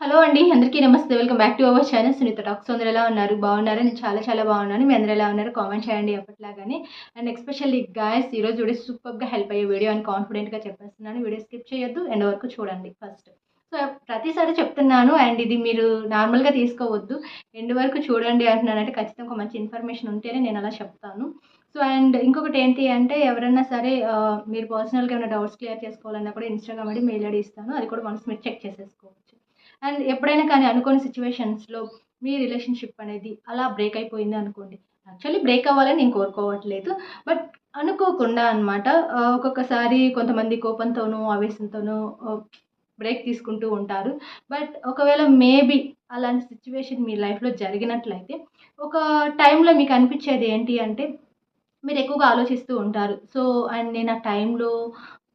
Hello అండి. అందరికీ నమస్తే. Welcome back to our channel Sunitha talks. అందరూ ఎలా ఉన్నారు? బాగున్నారా? నేను చాలా చాలా బాగున్నాను. మీ అందరూ ఎలా ఉన్నారు? కామెంట్ చేయండి ఎప్పటిలాగానే. అండ్ ఎస్పెషల్లీ గాయ్స్ ఈరోజు వీడియో సూపర్‌గా హెల్ప్ అయ్యే వీడియో అని కాన్ఫిడెంట్‌గా చెప్పేస్తున్నాను. వీడియో స్కిప్ చేయొద్దు. ఎండ్ వరకు చూడండి ఫస్ట్. సో, ప్రతిసారి చెప్తున్నాను అండ్ ఇది మీరు నార్మల్‌గా తీసుకోవద్దు. ఎండ్ వరకు చూడండి అంటున్నానంటే ఖచ్చితంగా ఒక మంచి ఇన్ఫర్మేషన్ ఉంటేనే నేను అలా చెప్తాను. సో, అండ్ ఇంకొకటి ఏంటి అంటే ఎవరైనా సరే మీరు పర్సనల్‌గా ఏమైనా డౌట్స్ క్లియర్ చేసుకోవాలన్నా కూడా ఇన్‌స్టాగ్రామ్ ఐడీ, మెయిల్ ఐడీ ఇస్తాను. అది కూడా వన్స్ మీరు చెక్ చేసేసుకోవచ్చు. అండ్ ఎప్పుడైనా కానీ అనుకోని సిచ్యువేషన్స్‌లో మీ రిలేషన్‌షిప్ అనేది అలా బ్రేక్ అయిపోయింది అనుకోండి. యాక్చువల్లీ బ్రేక్ అవ్వాలని నేను కోరుకోవట్లేదు. బట్ అనుకోకుండా అనమాట. ఒక్కొక్కసారి కొంతమంది కోపంతోనో, ఆవేశంతోనో బ్రేక్ తీసుకుంటూ ఉంటారు. బట్ ఒకవేళ మేబీ అలాంటి సిచ్యువేషన్ మీ లైఫ్‌లో జరిగినట్లయితే ఒక టైంలో మీకు అనిపించేది ఏంటి అంటే మీరు ఎక్కువగా ఆలోచిస్తూ ఉంటారు. సో, అండ్ నేను ఆ టైంలో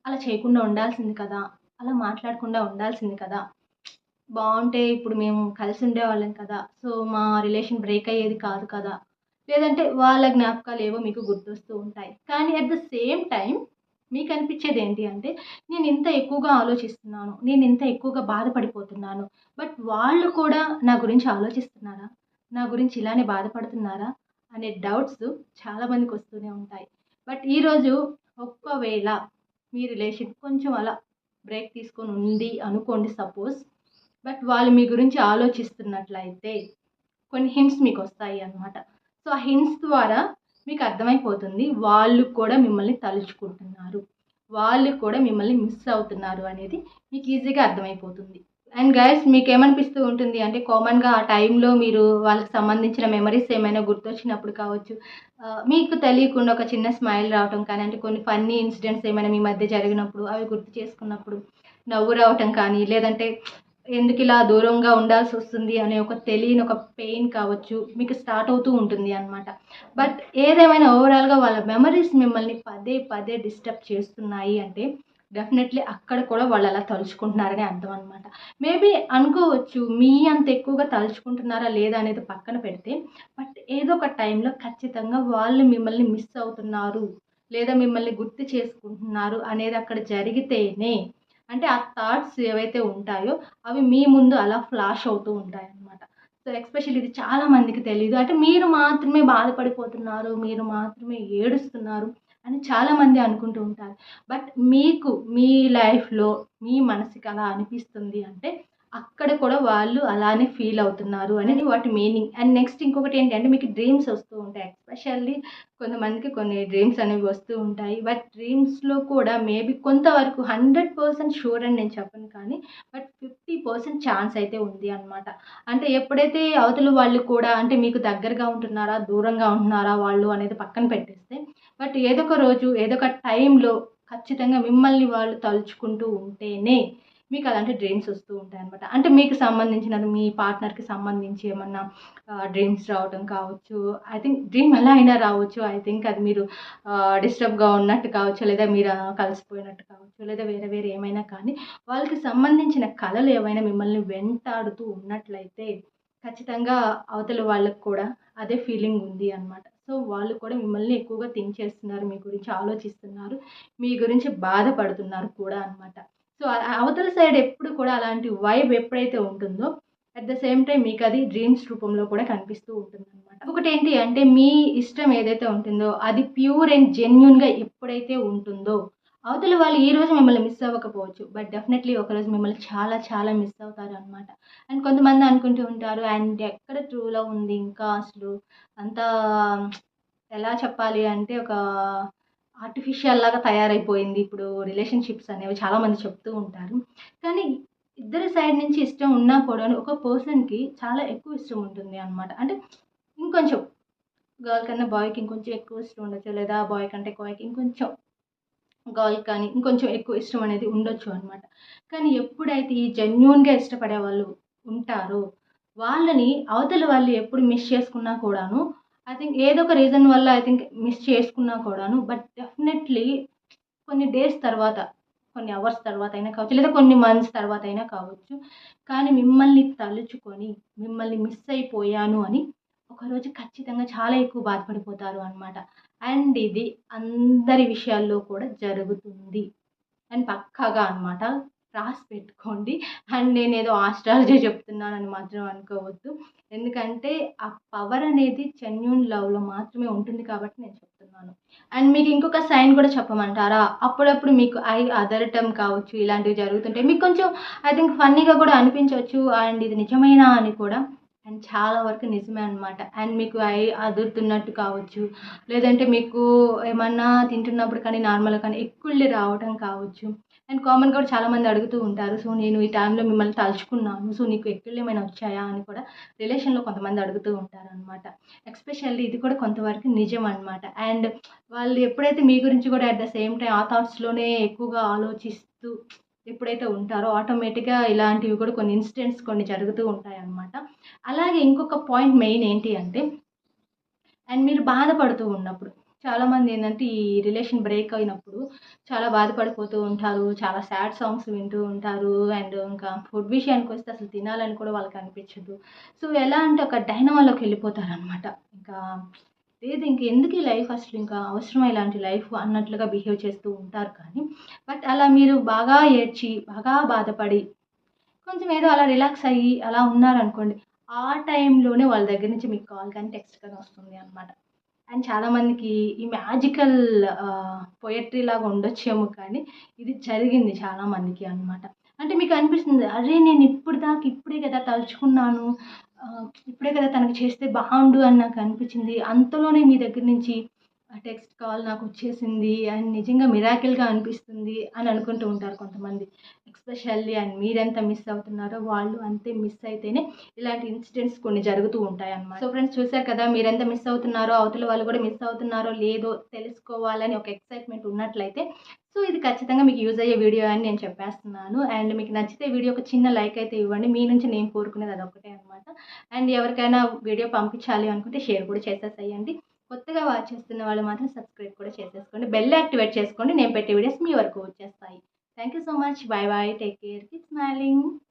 అలా చేయకుండా ఉండాల్సింది కదా! అలా మాట్లాడకుండా ఉండాల్సింది కదా! బావుంటే ఇప్పుడు మేము కలిసి ఉండేవాళ్ళం కదా! సో, మా రిలేషన్ బ్రేక్ అయ్యేది కాదు కదా! లేదంటే వాళ్ళ జ్ఞాపకాలేవో మీకు గుర్తొస్తూ ఉంటాయి. కానీ అట్ ద సేమ్ టైమ్ మీకనిపిచ్చేదేంటి అంటే, నేనింత ఎక్కువగా ఆలోచిస్తున్నాను. నేనింత ఎక్కువగా బాధపడిపోతున్నాను. బట్ వాళ్ళు కూడా నా గురించి ఆలోచిస్తున్నారా? నా గురించి ఇలానే బాధపడుతున్నారా? అనే డౌట్స్ చాలా మందికొస్తూనే ఉంటాయి. బట్ ఈరోజు ఒక్కవేళ మీ రిలేషన్ కొంచెం అలా బ్రేక్ తీసుకొని ఉంది అనుకోండి సపోజ్. బట్ వాళ్ళు మీ గురించి ఆలోచిస్తున్నట్లయితే కొన్ని హింట్స్ మీకొస్తాయి అన్నమాట. సో, ఆ హింట్స్ ద్వారా మీకు అర్థమైపోతుంది. వాళ్ళు కూడా మిమ్మల్ని తలుచుకుంటున్నారు. వాళ్ళు కూడా మిమ్మల్ని మిస్ అవుతున్నారు అనేది మీకు ఈజీగా అర్థమైపోతుంది. అండ్ గైస్ మీకేమనిపిస్తూ ఉంటుంది అంటే కామన్‌గా ఆ టైంలో మీరు వాళ్ళకి సంబంధించిన మెమరీస్ ఏమైనా గుర్తొచ్చినప్పుడు కావచ్చు, మీకు తెలియకుండా ఒక చిన్న స్మైల్ రావటం కానీ, అంటే కొన్ని ఫన్నీ ఇన్సిడెంట్స్ ఏమైనా మీ మధ్య జరిగినప్పుడు అవి గుర్తు చేసుకున్నప్పుడు నవ్వు రావటం కానీ, లేదంటే ఎందుకిలా దూరంగా ఉండాల్సొస్తుంది అనే ఒక తెలియని ఒక పెయిన్ కావచ్చు, మీకు స్టార్ట్ అవుతూ ఉంటుంది అనమాట. బట్ ఏదేమైనా ఓవరాల్‌గా వాళ్ళ మెమరీస్ మిమ్మల్ని పదే పదే డిస్టర్బ్ చేస్తున్నాయి అంటే, డెఫినెట్‌లీ అక్కడ కూడా వాళ్ళలా తలుచుకుంటున్నారనే అర్థం అనమాట. మేబీ అనుకోవచ్చు మీ అంత ఎక్కువగా తలుచుకుంటున్నారా లేదా అనేది పక్కన పెడితే, బట్ ఏదో ఒక టైంలో ఖచ్చితంగా వాళ్ళు మిమ్మల్ని మిస్ అవుతున్నారు, లేదా మిమ్మల్ని గుర్తు చేసుకుంటున్నారు అనేది అక్కడ జరిగితేనే అంటే ఆ థాట్స్ ఏవైతే ఉంటాయో అవి మీ ముందు అలా ఫ్లాష్ అవుతూ ఉంటాయన్నమాట. సో, ఎస్పెషల్లీ ఇది చాలా మందికి తెలీదు. అంటే మీరు మాత్రమే బాధపడిపోతున్నారు, మీరు మాత్రమే ఏడుస్తున్నారు అని చాలామంది అనుకుంటూ ఉంటారు. బట్ మీకు మీ లైఫ్‌లో మీ మనసుకి అలా అనిపిస్తుంది అంటే అక్కడ కూడా వాళ్ళు అలానే ఫీల్ అవుతున్నారు అనేది వాటి మీనింగ్. అండ్ నెక్స్ట్ ఇంకొకటి ఏంటంటే మీకు డ్రీమ్స్ వస్తూ ఉంటాయి. ఎస్పెషల్లీ కొంతమందికి కొన్ని డ్రీమ్స్ అనేవి వస్తూ ఉంటాయి. బట్ డ్రీమ్స్‌లో కూడా మేబీ కొంతవరకు 100% షూర్ అని నేను చెప్పను కానీ, బట్ 50% ఛాన్స్ అయితే ఉంది అనమాట. అంటే ఎప్పుడైతే అవతల వాళ్ళు కూడా అంటే మీకు దగ్గరగా ఉంటున్నారా? దూరంగా ఉంటున్నారా వాళ్ళు అనేది పక్కన పెట్టేస్తే, బట్ ఏదో ఒక రోజు ఏదో ఒక టైంలో ఖచ్చితంగా మిమ్మల్ని వాళ్ళు తలుచుకుంటూ ఉంటేనే మీకు అలాంటి డ్రీమ్స్ వస్తూ ఉంటాయన్నమాట. అంటే మీకు సంబంధించినది మీ పార్ట్నర్‌కి సంబంధించి ఏమన్నా డ్రీమ్స్ రావటం కావచ్చు. ఐ థింక్ డ్రీమ్ ఎలా అయినా రావచ్చు. ఐ థింక్ అది మీరు డిస్టర్బ్‌గా ఉన్నట్టు కావచ్చు, లేదా మీరు కలిసిపోయినట్టు కావచ్చు, లేదా వేరే వేరే ఏమైనా కానీ వాళ్ళకి సంబంధించిన కలలు ఏవైనా మిమ్మల్ని వెంటాడుతూ ఉన్నట్లయితే ఖచ్చితంగా అవతల వాళ్ళకి కూడా అదే ఫీలింగ్ ఉంది అనమాట. సో, వాళ్ళు కూడా మిమ్మల్ని ఎక్కువగా థింక్ చేస్తున్నారు. మీ గురించి ఆలోచిస్తున్నారు. మీ గురించి బాధపడుతున్నారు కూడా అనమాట. సో, అవతల సైడ్ ఎప్పుడు కూడా అలాంటి వైబ్ ఎప్పుడైతే ఉంటుందో అట్ ద సేమ్ టైమ్ మీకది డ్రీమ్స్ రూపంలో కూడా కనిపిస్తూ ఉంటుందనమాట. ఇంకొకటేంటి అంటే మీ ఇష్టం ఏదైతే ఉంటుందో అది ప్యూర్ అండ్ జెన్యూన్‌గా ఎప్పుడైతే ఉంటుందో, అవతల వాళ్ళు ఈరోజు మిమ్మల్ని మిస్ అవ్వకపోవచ్చు. బట్ డెఫినెట్‌లీ ఒకరోజు మిమ్మల్ని చాలా చాలా మిస్ అవుతారనమాట. అండ్ కొంతమంది అనుకుంటూ ఉంటారు అండ్ ఎక్కడ ట్రూ లవ్ ఉంది ఇంకా అసలు అంతా ఎలా చెప్పాలి అంటే ఒక ఆర్టిఫిషియల్ లాగా తయారైపోయింది ఇప్పుడు రిలేషన్‌షిప్స్ అనేవి చాలామంది చెప్తూ ఉంటారు. కానీ ఇద్దరి సైడ్ నుంచి ఇష్టం ఉన్నా కూడాను ఒక పర్సన్‌కి చాలా ఎక్కువ ఇష్టం ఉంటుంది అనమాట. అంటే ఇంకొంచెం గర్ల్ కన్నా బాయ్‌కి ఇంకొంచెం ఎక్కువ ఇష్టం ఉండొచ్చు. లేదా బాయ్ కంటే బాయ్‌కి ఇంకొంచెం గర్ల్ కానీ ఇంకొంచెం ఎక్కువ ఇష్టం అనేది ఉండొచ్చు అనమాట. కానీ ఎప్పుడైతే ఈ జెన్యూన్‌గా ఇష్టపడే వాళ్ళు ఉంటారో, వాళ్ళని అవతల వాళ్ళు ఎప్పుడు మిస్ చేసుకున్నా కూడాను, ఐ థింక్ ఏదో ఒక రీజన్ వల్ల ఐ థింక్ మిస్ చేసుకున్నా కూడాను, బట్ డెఫినెట్‌లీ కొన్ని డేస్ తర్వాత, కొన్ని అవర్స్ తర్వాతైనా కావచ్చు, లేదా కొన్ని మంత్స్ తర్వాతైనా కావచ్చు. కానీ మిమ్మల్ని తలుచుకొని, మిమ్మల్ని మిస్ అయిపోయాను అని ఒకరోజు ఖచ్చితంగా చాలా ఎక్కువ బాధపడిపోతారు అనమాట. అండ్ ఇది అందరి విషయాల్లో కూడా జరుగుతుంది. అండ్ పక్కాగా అనమాట. రాసి పెట్టుకోండి. అండ్ నేనేదో ఆస్ట్రాలజీ చెప్తున్నానని మాత్రం అనుకోవద్దు. ఎందుకంటే ఆ పవర్ అనేది జెన్యూన్ లవ్‌లో మాత్రమే ఉంటుంది కాబట్టి నేను చెప్తున్నాను. అండ్ మీకు ఇంకొక సైన్ కూడా చెప్పమంటారా? అప్పుడప్పుడు మీకు ఐ అదరటం కావచ్చు, ఇలాంటివి జరుగుతుంటాయి. మీకు కొంచెం ఐ థింక్ ఫన్నీగా కూడా అనిపించొచ్చు. అండ్ ఇది నిజమేనా అని కూడా. అండ్ చాలా వరకు నిజమే అనమాట. అండ్ మీకు ఐ అదురుతున్నట్టు కావచ్చు, లేదంటే మీకు ఏమన్నా తింటున్నప్పుడు కానీ, నార్మల్‌గా కానీ ఎక్కుళ్ళి రావటం కావచ్చు. అండ్ కామన్‌గా కూడా చాలామంది అడుగుతూ ఉంటారు. సో, నేను ఈ టైంలో మిమ్మల్ని తలుచుకున్నాను. సో, నీకు ఎక్కిళ్ళేమైనా వచ్చాయా అని కూడా రిలేషన్‌లో కొంతమంది అడుగుతూ ఉంటారనమాట. ఎస్పెషల్లీ ఇది కూడా కొంతవరకు నిజం అనమాట. అండ్ వాళ్ళు ఎప్పుడైతే మీ గురించి కూడా అట్ ద సేమ్ టైమ్ ఆ థాట్స్‌లోనే ఎక్కువగా ఆలోచిస్తూ ఎప్పుడైతే ఉంటారో ఆటోమేటిక్‌గా ఇలాంటివి కూడా కొన్ని ఇన్సిడెంట్స్ కొన్ని జరుగుతూ ఉంటాయన్నమాట. అలాగే ఇంకొక పాయింట్ మెయిన్ ఏంటి అంటే అండ్ మీరు బాధపడుతూ ఉన్నప్పుడు చాలామంది ఏంటంటే ఈ రిలేషన్ బ్రేక్ అయినప్పుడు చాలా బాధపడిపోతూ ఉంటారు. చాలా సాడ్ సాంగ్స్ వింటూ ఉంటారు. అండ్ ఇంకా ఫుడ్ విషయానికి వస్తే అసలు తినాలని కూడా వాళ్ళకి అనిపించదు. సో, ఎలా అంటే ఒక డైనమాలోకి వెళ్ళిపోతారనమాట. ఇంకా లేదు ఇంక ఎందుకు ఈ లైఫ్ అసలు ఇంకా అవసరమా ఇలాంటి లైఫ్ అన్నట్లుగా బిహేవ్ చేస్తూ ఉంటారు కానీ, బట్ అలా మీరు బాగా ఏడ్చి, బాగా బాధపడి కొంచెం ఏదో అలా రిలాక్స్ అయ్యి అలా ఉన్నారనుకోండి. ఆ టైంలోనే వాళ్ళ దగ్గర నుంచి మీకు కాల్ కానీ, టెక్స్ట్ కానీ వస్తుంది అనమాట. అండ్ చాలామందికి ఈ మ్యాజికల్ పొయట్రీ లాగా ఉండొచ్చేమో కానీ, ఇది జరిగింది చాలామందికి అనమాట. అంటే మీకు అనిపిస్తుంది, అరే! నేను ఇప్పటిదాకా ఇప్పుడే కదా తలుచుకున్నాను. ఇప్పుడే కదా తనకి చేస్తే బావుండు అని నాకు అనిపించింది. అంతలోనే మీ దగ్గర నుంచి టెక్స్ట్ కాల్ నాకొచ్చేసింది. అండ్ నిజంగా మిరాకిల్‌గా అనిపిస్తుంది అని అనుకుంటూ ఉంటారు కొంతమంది. ఎస్పెషల్లీ అండ్ మీరెంత మిస్ అవుతున్నారో వాళ్ళు అంతే మిస్ అయితేనే ఇలాంటి ఇన్సిడెంట్స్ కొన్ని జరుగుతూ ఉంటాయన్నమాట. సో ఫ్రెండ్స్ చూసారు కదా! మీరెంత మిస్ అవుతున్నారో, అవతల వాళ్ళు కూడా మిస్ అవుతున్నారో లేదో తెలుసుకోవాలని ఒక ఎక్సైట్‌మెంట్ ఉన్నట్లయితే సో ఇది ఖచ్చితంగా మీకు యూజ్ అయ్యే వీడియో అని నేను చెప్పేస్తున్నాను. అండ్ మీకు నచ్చితే వీడియో ఒక చిన్న లైక్ అయితే ఇవ్వండి. మీ నుంచి నేను కోరుకునేది అదొక్కటే అనమాట. అండ్ ఎవరికైనా వీడియో పంపించాలి అనుకుంటే షేర్ కూడా చేసేసేయండి. కొత్తగా వాచ్ చేస్తున్న వాళ్ళు మాత్రం సబ్స్క్రైబ్ కూడా చేసేసుకోండి. బెల్ యాక్టివేట్ చేసుకోండి. నేను పెట్టే వీడియోస్ మీ వరకు వచ్చేస్తాయి. Thank you so much. By by. Take care. Keep smiling.